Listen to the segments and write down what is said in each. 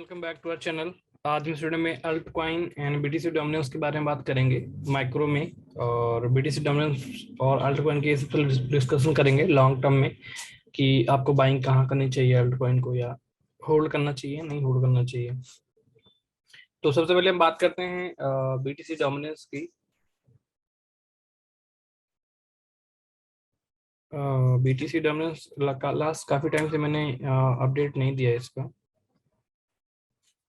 Welcome back to our channel. आज इस video में alt coin and BTC dominance के बारे में बात करेंगे माइक्रो में, और बीटीसी डोमिनेंस और अल्ट कॉइन के डिस्कशन करेंगे लॉन्ग टर्म में कि आपको बाइंग कहाँ करनी चाहिए अल्ट कॉइन को, या होल्ड करना चाहिए नहीं होल्ड करना चाहिए। तो सबसे पहले हम बात करते हैं बीटीसी डोमिनेंस की। बीटीसी डोमिनेंस लास्ट काफ़ी टाइम से मैंने अपडेट नहीं दिया है इसका,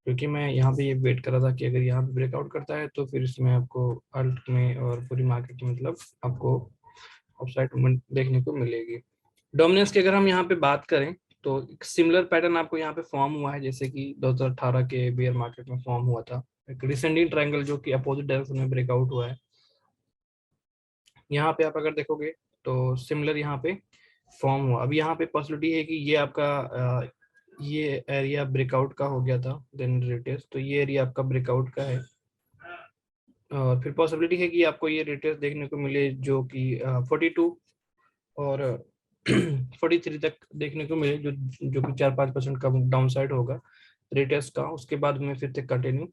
क्योंकि मैं यहाँ पे ये वेट कर रहा था कि अगर यहाँ पे ब्रेकआउट करता है तो फिर इसमें आपको अल्ट में और पूरी मार्केट में मतलब आपको अपसाइड मूवमेंट देखने को मिलेगी। डोमिनेंस की अगर हम यहाँ पे बात करें तो एक सिमिलर पैटर्न आपको यहाँ पे फॉर्म हुआ है जैसे कि 2018 के बेयर मार्केट में फॉर्म हुआ था, एक डिसेंडिंग ट्रायंगल जो कि अपोजिट डायरेक्शन में ब्रेकआउट हुआ है। यहाँ पे आप अगर देखोगे तो सिमिलर यहाँ पे फॉर्म हुआ। अब यहाँ पे पॉसिबिलिटी है कि ये आपका ये एरिया ब्रेकआउट का हो गया था देन रिटेस्ट, तो ये एरिया आपका ब्रेकआउट का है। और फिर पॉसिबिलिटी है कि आपको ये रिटेस्ट देखने को मिले जो कि 42 और 43 तक देखने को मिले, जो कि 4-5% का डाउन साइड होगा रिटेस्ट का। उसके बाद में फिर से कंटिन्यू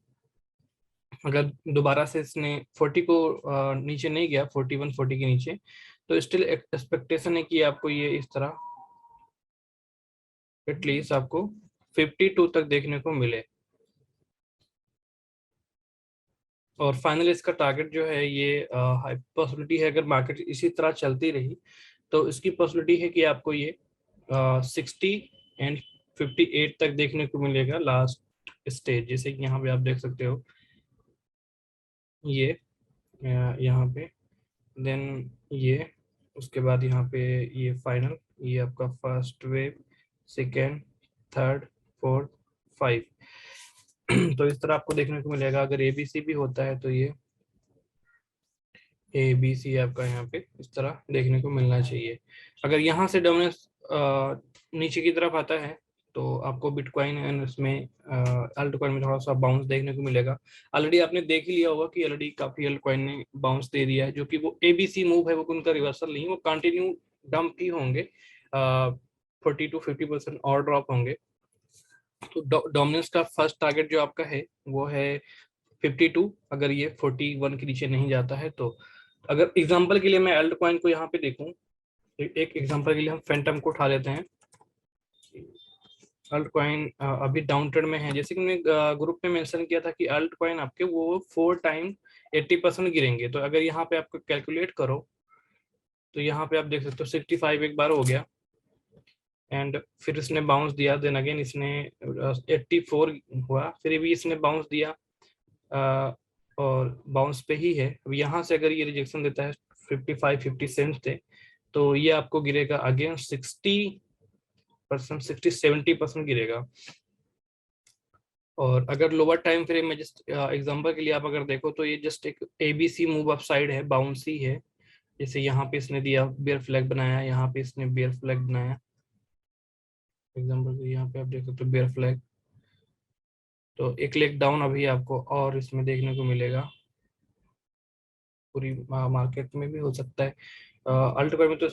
अगर दोबारा से इसने 40 को नीचे नहीं गया, 41-40 के नीचे, तो स्टिल एक्सपेक्टेशन है कि आपको ये इस तरह एटलीस्ट आपको 52 तक देखने को मिले। और फाइनली इसका टारगेट जो है ये हाई पॉसिबिलिटी है, अगर मार्केट इसी तरह चलती रही तो इसकी पॉसिबिलिटी है कि आपको ये 60 एंड 58 तक देखने को मिलेगा लास्ट स्टेज। जैसे कि यहाँ पे आप देख सकते हो ये यहाँ पे, देन ये, उसके बाद यहाँ पे ये फाइनल, ये आपका first wave, second, third, fourth, 5 तो इस तरह आपको देखने को मिलेगा। अगर एबीसी भी होता है तो ये ए बी सी आपका यहाँ पे इस तरह देखने को मिलना चाहिए। अगर यहाँ से डोमिनेंस नीचे की तरफ आता है तो आपको बिटकॉइन एंड इसमें अल्ट कॉइन में थोड़ा सा बाउंस देखने को मिलेगा। ऑलरेडी आपने देख ही लिया होगा कि ऑलरेडी काफी अल्ट कॉइन ने बाउंस दे दिया है, जो कि वो एबीसी मूव है, वो उनका रिवर्सल नहीं, वो कंटिन्यू डंप ही होंगे। 40-50% और ड्रॉप होंगे। तो डोमिनेंस का फर्स्ट टारगेट जो आपका है वो है 52। अगर ये 41 के नीचे नहीं जाता है तो, अगर एग्जांपल के लिए मैं अल्ट कॉइन को यहाँ पे देखूं, एक एग्जांपल के लिए हम फैंटम को उठा लेते हैं। अल्ट कॉइन अभी डाउन ट्रेंड में है, जैसे कि मैंने ग्रुप में मेंशन किया था कि अल्ट कॉइन आपके वो 4 टाइम 80% गिरेंगे। तो अगर यहाँ पे आपको कैलकुलेट करो तो यहाँ पे आप देख सकते हो 65 एक बार हो गया, एंड फिर इसने बाउंस दिया, देन अगेन इसने 84 हुआ, फिर भी इसने बाउंस दिया और बाउंस पे ही है। अब यहाँ से अगर ये रिजेक्शन देता है 55-57 थे तो ये आपको गिरेगा अगेन 60%, 60-70% गिरेगा। और अगर लोअर टाइम फ्रेम में जस्ट एग्जांपल के लिए आप अगर देखो तो ये जस्ट एक एबीसी मूव अप साइड है, बाउंस ही है। जैसे यहाँ पे इसने दिया बेयर फ्लैग बनाया, यहाँ पे इसने बेयर फ्लैग बनाया, एग्जांपल के यहाँ पे आप देख सकते हो बेयर फ्लैग। तो एक लेग डाउन अभी आपको और इसमें देखने को मिलेगा, पूरी मार्केट में भी हो सकता है। अल्ट कॉइन में तो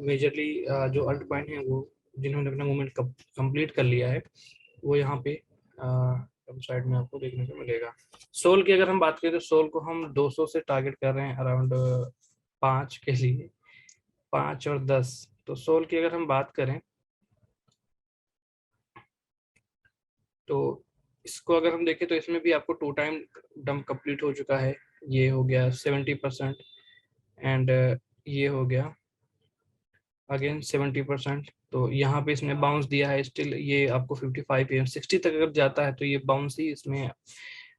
मेजरली जो अल्ट कॉइन है वो जिन्होंने अपना मूवमेंट कंप्लीट कर लिया है वो यहाँ पे साइड में आपको देखने को मिलेगा। सोल की अगर हम बात करें तो सोल को हम 200 से टारगेट कर रहे हैं अराउंड 5 के लिए, 5 और 10। तो सोल की अगर हम बात करें तो इसको अगर हम देखें तो इसमें भी आपको 2 टाइम डंप कंप्लीट हो चुका है। ये हो गया 70% एंड ये हो गया अगेन 70%। तो यहाँ पे इसने बाउंस दिया है, स्टिल ये आपको 55 या 60 तक अगर जाता है तो ये बाउंस ही इसमें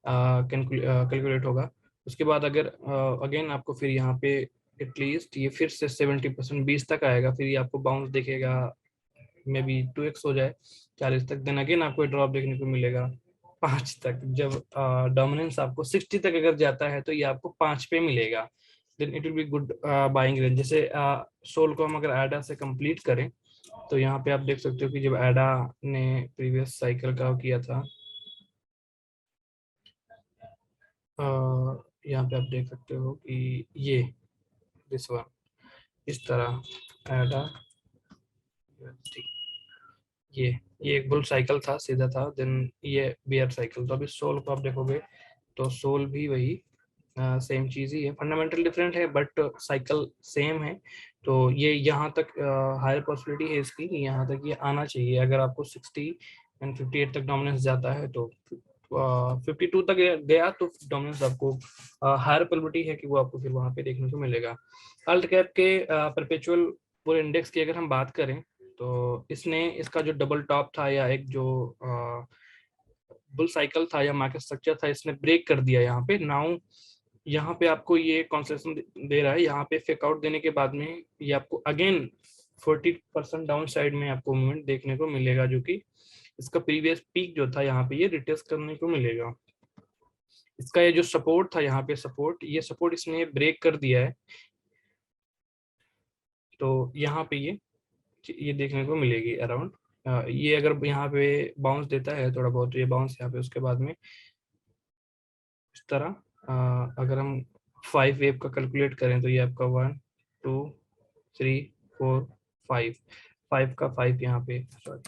कैलकुलेट होगा। उसके बाद अगर अगेन आपको फिर यहाँ पे एटलीस्ट ये फिर से 70% 20 तक आएगा, फिर ये आपको बाउंस दिखेगा, मे बी 2x हो जाए 40 तक, देन अगेन आपको ड्रॉप देखने को मिलेगा 5 तक। जब डोमिनेंस आपको 60 तक अगर जाता है तो ये आपको 5 पे मिलेगा, then it will be good buying range. जैसे सोल को हम अगर एडा से कंप्लीट करें तो यहाँ पे आप देख सकते हो कि जब एडा ने प्रीवियस साइकिल का किया था, यहाँ पे आप देख सकते हो कि ये दिस वन इस तरह एडा, ये ये एक बुल साइकिल था, सीधा था, देन ये बियर साइकिल। तो अभी सोल को आप देखोगे तो सोल भी वही सेम चीज ही है, फंडामेंटल डिफरेंट है बट साइकिल सेम है। तो ये यहाँ तक हायर पॉसिबिलिटी है इसकी, यहाँ तक ये आना चाहिए। अगर आपको 60 एंड 58 तक डोमिनेंस जाता है तो 52 तक गया तो डोमिनेंस आपको हायर प्रोबेबिलिटी है कि वो आपको फिर वहां पे देखने को मिलेगा। अल्ट कैप के परपेचुअल बुल इंडेक्स की अगर हम बात करें तो इसने इसका जो डबल टॉप था या एक जो बुल साइकिल था या मार्केट स्ट्रक्चर था, इसने ब्रेक कर दिया यहाँ पे। नाउ यहाँ पे आपको ये कॉन्सेशन दे रहा है, यहाँ पे फेक आउट देने के बाद में ये आपको अगेन 40% डाउन साइड में आपको मूवमेंट देखने को मिलेगा, जो कि इसका प्रीवियस पीक जो था यहाँ पे ये रिटेस्ट करने को मिलेगा। इसका ये जो सपोर्ट था यहाँ पे सपोर्ट, ये सपोर्ट इसने ब्रेक कर दिया है, तो यहाँ पे ये देखने को मिलेगी अराउंड। ये अगर यहाँ पे बाउंस देता है थोड़ा बहुत, तो ये बाउंस यहाँ पे उसके बाद में इस तरह अगर हम 5 वेव का कैलकुलेट करें तो ये आपका 1 2 3 4 5 5 का 5 यहाँ पे सॉरी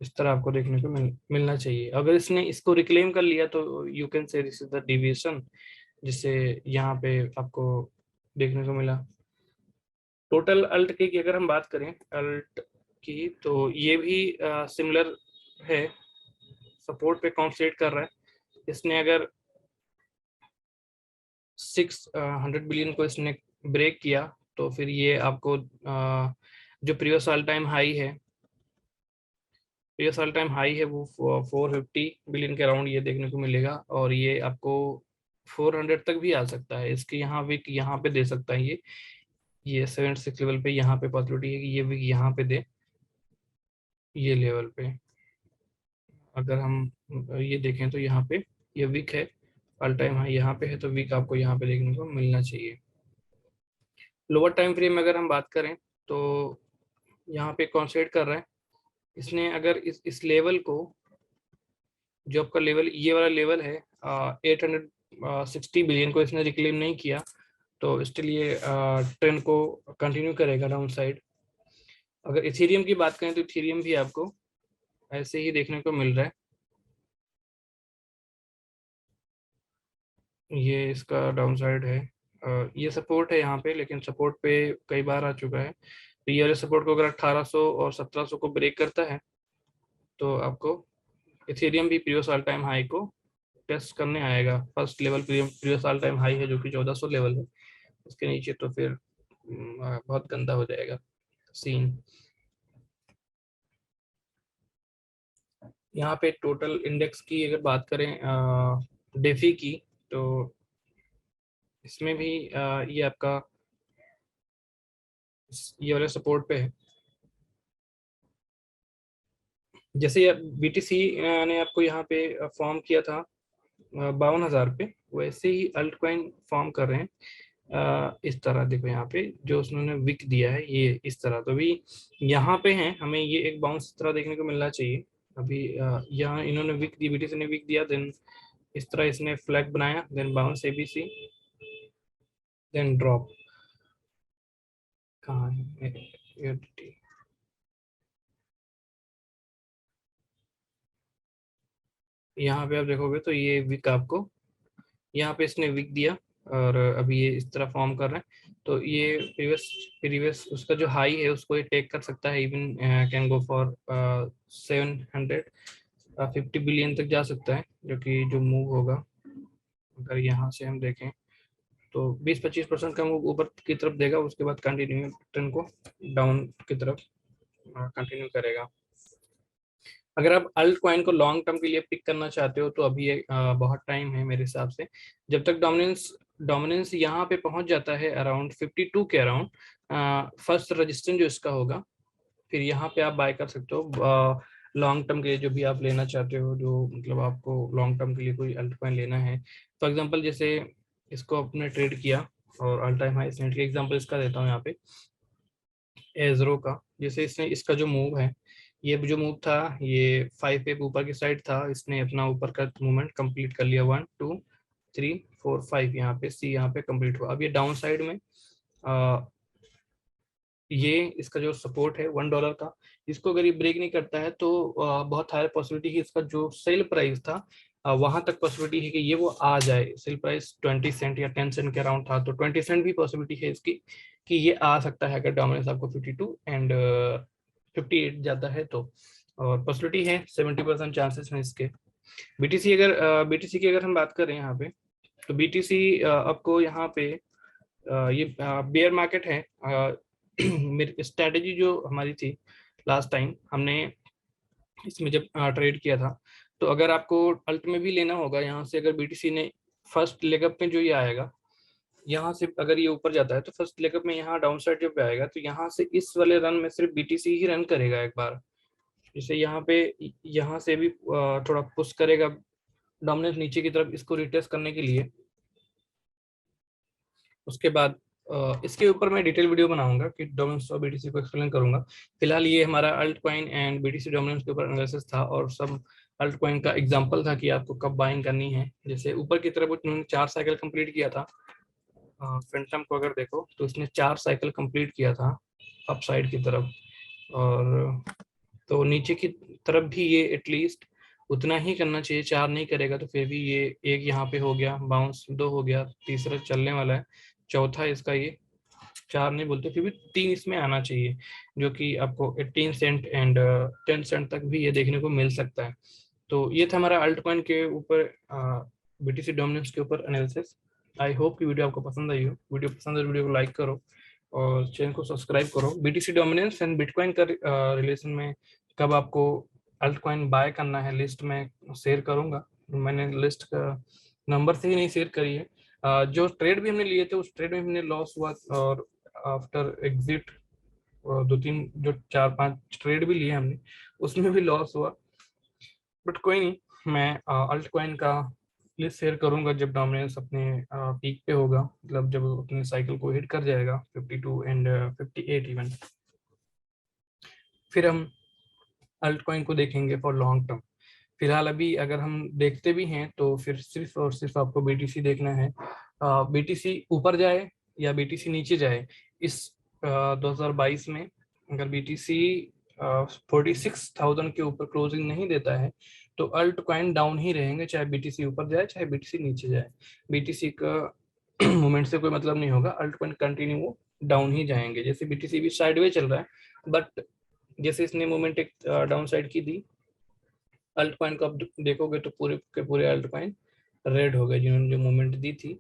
इस तरह आपको देखने को मिलना चाहिए। अगर इसने इसको रिक्लेम कर लिया तो you can say this is the deviation, जिससे यहाँ पे आपको देखने को मिला। टोटल अल्ट की अगर हम बात करें अल्ट की, तो ये भी सिमिलर है, सपोर्ट पे कॉन्सेंट्रेट कर रहा है। इसने अगर 600 बिलियन को इसने ब्रेक किया तो फिर ये आपको जो प्रीवियस ऑल टाइम हाई है, प्रीवियस ऑल टाइम हाई है वो 450 बिलियन के अराउंड ये देखने को मिलेगा, और ये आपको 400 तक भी आ सकता है। इसके यहाँ विक यहाँ पे दे सकता है ये 76 लेवल पे यहाँ पे पॉसिबिलिटी है कि ये विक यहाँ पे दे, ये लेवल पे। अगर हम ये देखें तो यहाँ पे ये वीक है, ऑल टाइम हाई यहाँ पे है, तो वीक आपको यहाँ पे देखने को मिलना चाहिए। लोअर टाइम फ्रेम में अगर हम बात करें तो यहाँ पे कॉन्सेंट्रेट कर रहा है इसने। अगर इस लेवल को, जो आपका लेवल ये वाला लेवल है 860 बिलियन को इसने रिक्लेम नहीं किया, तो स्टिल ये ट्रेंड को कंटिन्यू करेगा डाउन साइड। अगर इथेरियम की बात करें तो इथेरियम भी आपको ऐसे ही देखने को मिल रहा है, ये इसका डाउन साइड है। ये सपोर्ट है यहाँ पे, लेकिन सपोर्ट पे कई बार आ चुका है। तो ये वाले सपोर्ट को अगर 1800 और 1700 को ब्रेक करता है तो आपको इथेरियम भी प्रीवियस ऑल टाइम हाई को टेस्ट करने आएगा। First level previous all time high है जो कि 1400 लेवल है, उसके नीचे तो फिर बहुत गंदा हो जाएगा सीन। यहाँ पे टोटल इंडेक्स की अगर बात करें डेफी की, तो इसमें भी ये आपका ये वाले सपोर्ट पे है। जैसे बीटीसी ने आपको यहाँ पे फॉर्म किया था 52,000 पे, वैसे ही अल्ट कॉइन फॉर्म कर रहे हैं इस तरह। देखो यहाँ पे जो उन्होंने विक दिया है ये इस तरह, तो भी यहाँ पे है, हमें ये एक बाउंस इस तरह देखने को मिलना चाहिए। अभी यहाँ इन्होंने विक दी, बीटीसी ने विक दिया, देन इस तरह इसने फ्लैग बनाया, then bounce ABC, then drop. कहाँ है यहाँ पे आप देखोगे तो ये विक आपको यहाँ पे इसने विक दिया, और अभी ये इस तरह फॉर्म कर रहे हैं। तो ये प्रीवियस प्रीवियस उसका जो हाई है उसको ये टेक कर सकता है, even can go for 750 billion तक जा सकता है, जो कि जो मूव होगा अगर यहाँ से हम देखें तो 20-25% का मूव ऊपर की तरफ देगा, उसके बाद कंटिन्यू ट्रेंड को डाउन की तरफ कंटिन्यू करेगा। अगर आप अल्ट कॉइन को लॉन्ग टर्म के लिए पिक करना चाहते हो तो अभी बहुत टाइम है मेरे हिसाब से। जब तक डोमिनेंस यहाँ पे पहुंच जाता है अराउंड 52 के अराउंड, फर्स्ट रजिस्टेंस जो इसका होगा, फिर यहाँ पे आप बाय कर सकते हो लॉन्ग टर्म के लिए, जो भी आप लेना चाहते हो, जो मतलब आपको लॉन्ग टर्म के लिए कोई अल्ट कॉइन लेना है। फॉर एग्जाम्पल जैसे इसको आपने ट्रेड किया और ऑल टाइम हाई सेंट के एग्जाम्पल इसका देता हूँ यहाँ पे एजरो का। जैसे इसने इसका जो मूव है, ये जो मूव था ये 5 पे ऊपर की साइड था, इसने अपना ऊपर का मूवमेंट कंप्लीट कर लिया, 1 2 3 4 5, यहाँ पे सी यहाँ पे कंप्लीट हुआ। अब ये डाउन साइड में ये इसका जो सपोर्ट है $1 का, इसको अगर ये ब्रेक नहीं करता है तो बहुत हायर पॉसिबिलिटी है इसका जो सेल प्राइस था वहां तक पॉसिबिलिटी है कि ये वो आ जाए। सेल प्राइस 20 सेंट या 10 सेंट के अराउंड था, तो 20 सेंट भी पॉसिबिलिटी है इसकी कि ये आ सकता है अगर डोमिनेंस आपको 52 एंड 58 जाता है तो। और पॉसिबिलिटी है 70% चांसेस हैं इसके। बीटीसी बीटीसी की अगर हम बात करें यहाँ पे, तो बीटीसी आपको यहाँ पे ये बेयर मार्केट है। मेरी स्ट्रेटेजी जो हमारी थी लास्ट टाइम हमने इसमें जब ट्रेड किया था, तो अगर आपको अल्ट में भी लेना होगा यहाँ से, अगर बीटीसी ने फर्स्ट लेगअप में जो ये आएगा यहाँ से अगर ये ऊपर जाता है तो फर्स्ट लेगअप में यहाँ डाउन साइड जब आएगा तो यहाँ से इस वाले रन में सिर्फ बीटीसी ही रन करेगा एक बार। जैसे यहाँ पे यहाँ से भी थोड़ा पुश करेगा डोमिनेंस नीचे की तरफ इसको रिटेस्ट करने के लिए। उसके बाद इसके ऊपर मैं डिटेल वीडियो बनाऊंगा कि डोमिनेंस और बीटीसी को एक्सप्लेन करूंगा। फिलहाल ये हमारा alt coin and BTC dominance के ऊपर एनालिसिस था और सब अल्ट कॉइन का एग्जांपल था कि आपको कब बाइंग करनी है। जैसे ऊपर की तरफ उन्होंने 4 साइकिल कंप्लीट किया था, फैंटम को अगर देखो तो उसने 4 साइकिल कंप्लीट किया था अप साइड की तरफ, और तो नीचे की तरफ भी ये एटलीस्ट उतना ही करना चाहिए। 4 नहीं करेगा तो फिर भी ये एक यहाँ पे हो गया बाउंस, 2 हो गया, तीसरा चलने वाला है, चौथा इसका ये 4 नहीं बोलते फिर भी 3 इसमें आना चाहिए, जो कि आपको 18 सेंट एंड 10 सेंट तक भी ये देखने को मिल सकता है। तो ये था हमारा अल्ट कॉइन के ऊपर बीटीसी डोमिनेंस के ऊपर एनालिसिस। आई होप कि वीडियो आपको पसंद आई हो। वीडियो पसंद है वीडियो को लाइक करो और चैनल को सब्सक्राइब करो। बीटीसी डोमिनेंस एंड बिटकॉइन का रिलेशन में कब आपको अल्ट कॉइन बाय करना है लिस्ट में शेयर करूंगा। मैंने लिस्ट का नंबर से ही नहीं शेयर करी है। जो ट्रेड भी हमने लिए थे उस ट्रेड में हमने लॉस हुआ, और आफ्टर एग्जिट 2-3 जो 4-5 ट्रेड भी लिए हमने उसमें भी लॉस हुआ। बट कोई नहीं, मैं अल्ट कॉइन का लिस्ट शेयर करूंगा जब डोमिनेंस अपने पीक पे होगा, मतलब जब अपने साइकिल को हिट कर जाएगा 52 एंड 58 इवन, फिर हम अल्ट कॉइन को देखेंगे फॉर लॉन्ग टर्म। फिलहाल अभी अगर हम देखते भी हैं तो फिर सिर्फ और सिर्फ आपको बीटीसी देखना है। बीटीसी ऊपर जाए या बीटीसी नीचे जाए इस 2022 में, अगर बीटीसी 46,000 के ऊपर क्लोजिंग नहीं देता है तो अल्ट कॉइन डाउन ही रहेंगे, चाहे बीटीसी ऊपर जाए चाहे बीटीसी नीचे जाए। बीटीसी का मूवमेंट से कोई मतलब नहीं होगा, अल्ट कॉइन कंटिन्यू वो डाउन ही जाएंगे। जैसे बीटीसी भी साइडवेज चल रहा है बट जैसे इसने मूवमेंट एक डाउन साइड की दी, अल्ट कॉइन को आप देखोगे तो पूरे के पूरे अल्ट कॉइन रेड हो गए जिन्होंने जो मूवमेंट दी थी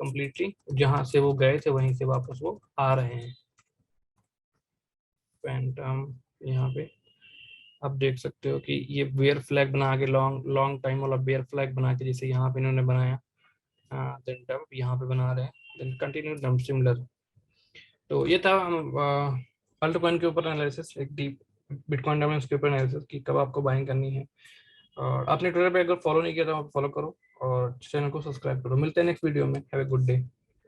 कंप्लीटली, जहां से वो गए थे वहीं से वापस वो आ रहे हैं। फैंटम यहाँ पे आप देख सकते हो कि ये बेयर फ्लैग बना के लॉन्ग लॉन्ग टाइम वाला बेयर फ्लैग बना के जैसे यहाँ पे इन्होंने बनाया, देन डंप यहाँ पे बना रहे हैं, देन कंटिन्यू डंप सिमिलर। तो ये था अल्ट कॉइन के ऊपर एनालिसिस, एक डीप बिटकॉइन डोमिनेंस के ऊपर एनालिसिस कि कब आपको बाइंग करनी है। और आपने ट्विटर पे अगर फॉलो नहीं किया तो आप फॉलो करो और चैनल को सब्सक्राइब करो। मिलते हैं नेक्स्ट वीडियो में। Have a good day.